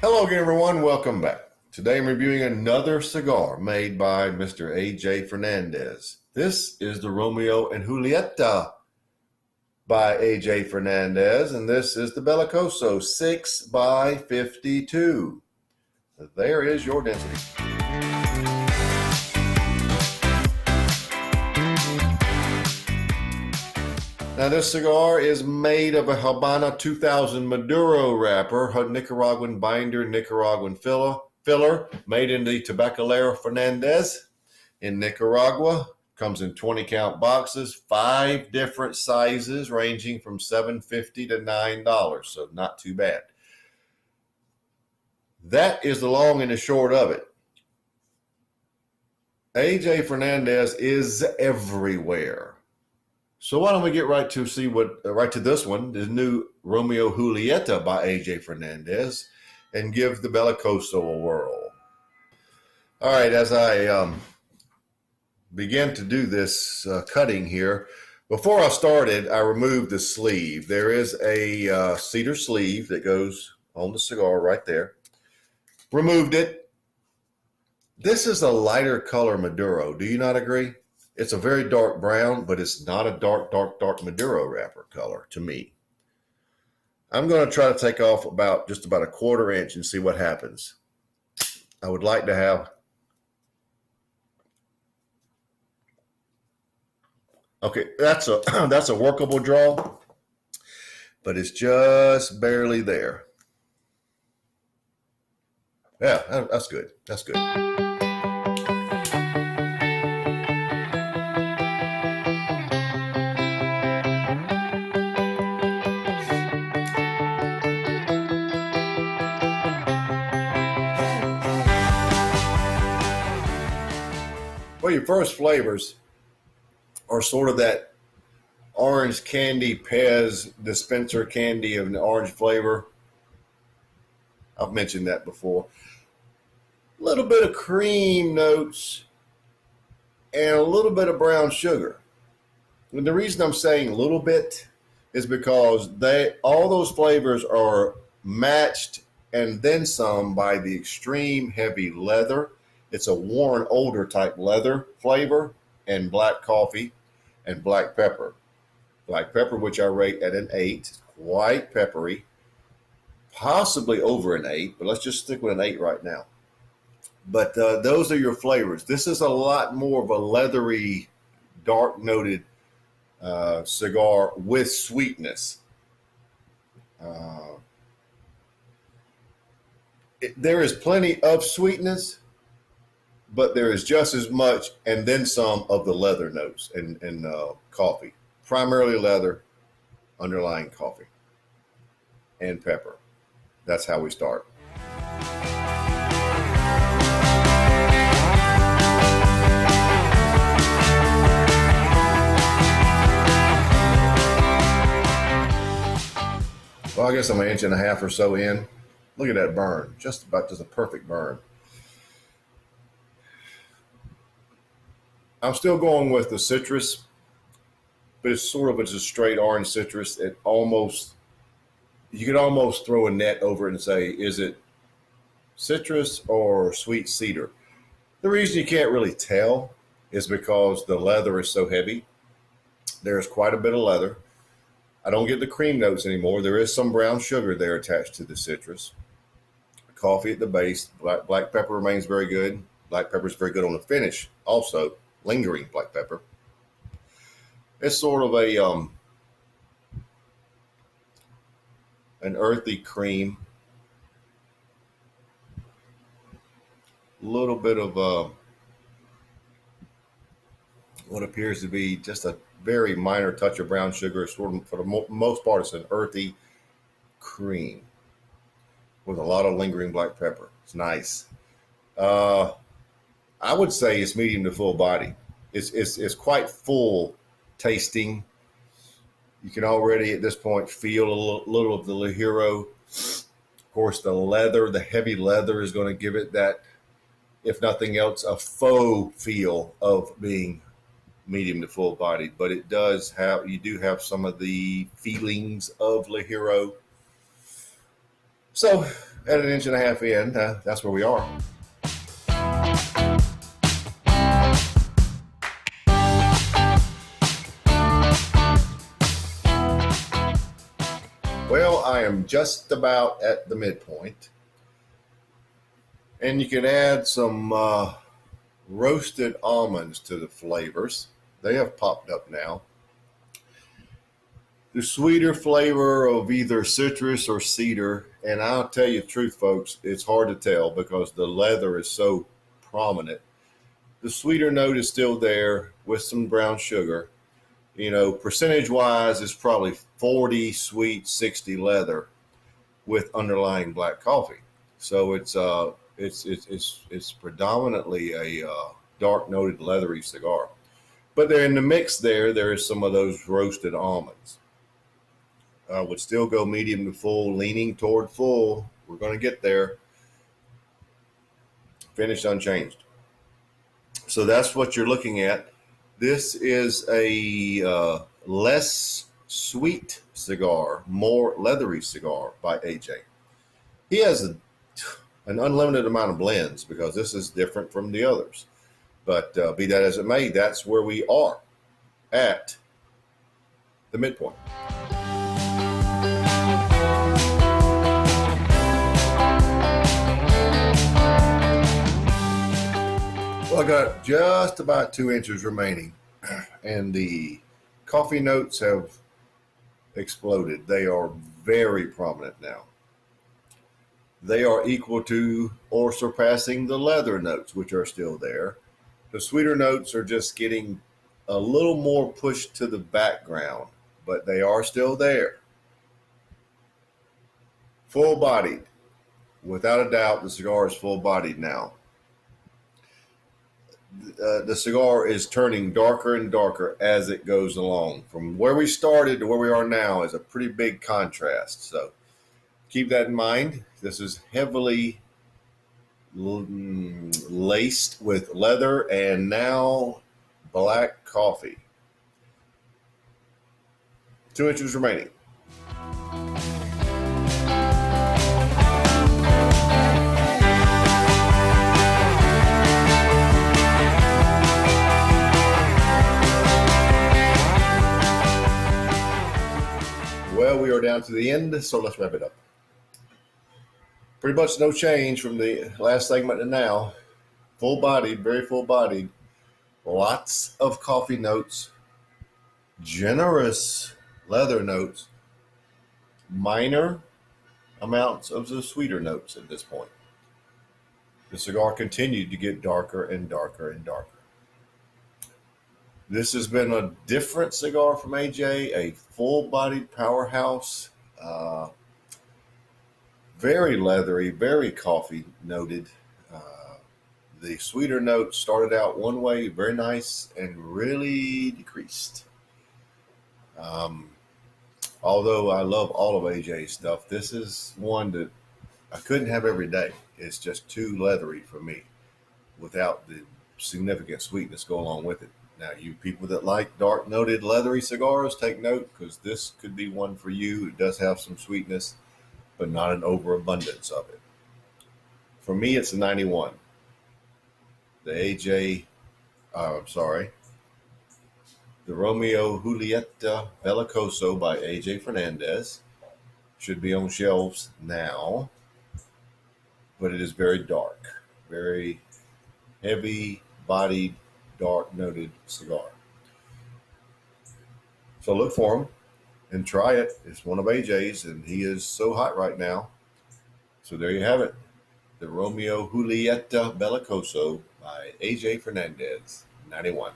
Hello again, everyone. Welcome back. Today I'm reviewing another cigar made by Mr. A.J. Fernandez. This is the Romeo and Julieta by A.J. Fernandez, and this is the Belicoso 6 by 52. There is your density. Now, this cigar is made of a Habana 2000 Maduro wrapper, Nicaraguan binder, Nicaraguan filler, made in the Tabacalera Fernandez in Nicaragua. Comes in 20-count boxes, 5 different sizes ranging from $7.50 to $9, so not too bad. That is the long and the short of it. A.J. Fernandez is everywhere. So why don't we get right to this one, the new Romeo Julieta by A.J. Fernandez, and give the Belicoso a whirl. All right, as I begin to do this cutting here, before I started, I removed the sleeve. There is a cedar sleeve that goes on the cigar right there. Removed it. This is a lighter color Maduro. Do you not agree? It's a very dark brown, but it's not a dark Maduro wrapper color to me. I'm going to try to take off just about a quarter inch and see what happens. I would like to have... Okay, that's a workable draw, but it's just barely there. Yeah, that's good. That's good. Well, your first flavors are sort of that orange candy Pez dispenser candy of an orange flavor. I've mentioned that before. A little bit of cream notes and a little bit of brown sugar. And the reason I'm saying a little bit is because all those flavors are matched and then some by the extreme heavy leather. It's a worn, older type leather flavor, and black coffee and black pepper. Black pepper, which I rate at an 8, quite peppery, possibly over an 8, but let's just stick with an 8 right now. But those are your flavors. This is a lot more of a leathery, dark-noted cigar with sweetness. There is plenty of sweetness, but there is just as much and then some of the leather notes and coffee. Primarily leather, underlying coffee, and pepper. That's how we start. Well, I guess I'm 1.5 inches or so in. Look at that burn. Just a perfect burn. I'm still going with the citrus, but it's sort of a straight orange citrus. You could almost throw a net over it and say, is it citrus or sweet cedar? The reason you can't really tell is because the leather is so heavy. There's quite a bit of leather. I don't get the cream notes anymore. There is some brown sugar there attached to the citrus. Coffee at the base. Black pepper remains very good. Black pepper is very good on the finish also. Lingering black pepper. It's sort of an earthy cream. A little bit of what appears to be just a very minor touch of brown sugar. Sort of, for the most part, it's an earthy cream with a lot of lingering black pepper. It's nice. I would say it's medium to full body. It's quite full tasting. You can already at this point feel a little of the Ligero. Of course, the heavy leather is going to give it that, if nothing else, a faux feel of being medium to full bodied. But you do have some of the feelings of Ligero. So At an inch and a half in, that's where we are. Well, I am just about at the midpoint. And you can add some roasted almonds to the flavors. They have popped up now. The sweeter flavor of either citrus or cedar. And I'll tell you the truth, folks, it's hard to tell because the leather is so prominent. The sweeter note is still there with some brown sugar. You know, percentage-wise, it's probably 40 sweet, 60 leather with underlying black coffee. So it's predominantly a dark noted leathery cigar. But there in the mix there is some of those roasted almonds. Would still go medium to full, leaning toward full. We're going to get there. Finished unchanged. So that's what you're looking at. This is a less sweet cigar, more leathery cigar by AJ. He has an unlimited amount of blends because this is different from the others. But be that as it may, that's where we are at the midpoint. Well, I got just about 2 inches remaining, and the coffee notes have exploded. They are very prominent now. They are equal to or surpassing the leather notes, which are still there. The sweeter notes are just getting a little more pushed to the background, but they are still there. Full-bodied. Without a doubt, the cigar is full-bodied now. The cigar is turning darker and darker as it goes along. From where we started to where we are now is a pretty big contrast. So keep that in mind. This is heavily laced with leather and now black coffee. 2 inches remaining. Well, we are down to the end, so let's wrap it up. Pretty much no change from the last segment to now. Full-bodied, very full-bodied. Lots of coffee notes. Generous leather notes. Minor amounts of the sweeter notes at this point. The cigar continued to get darker and darker and darker. This has been a different cigar from AJ, a full-bodied powerhouse, very leathery, very coffee noted. The sweeter notes started out one way, very nice, and really decreased. Although I love all of AJ's stuff, this is one that I couldn't have every day. It's just too leathery for me without the significant sweetness go along with it. Now, you people that like dark noted leathery cigars, take note because this could be one for you. It does have some sweetness, but not an overabundance of it. For me, it's a 91. The Romeo y Julieta Belicoso by AJ Fernandez should be on shelves now, but it is very dark, very heavy-bodied, dark-noted cigar. So look for them and try it. It's one of AJ's, and he is so hot right now. So there you have it. The Romeo y Julieta Belicoso by AJ Fernandez, 91.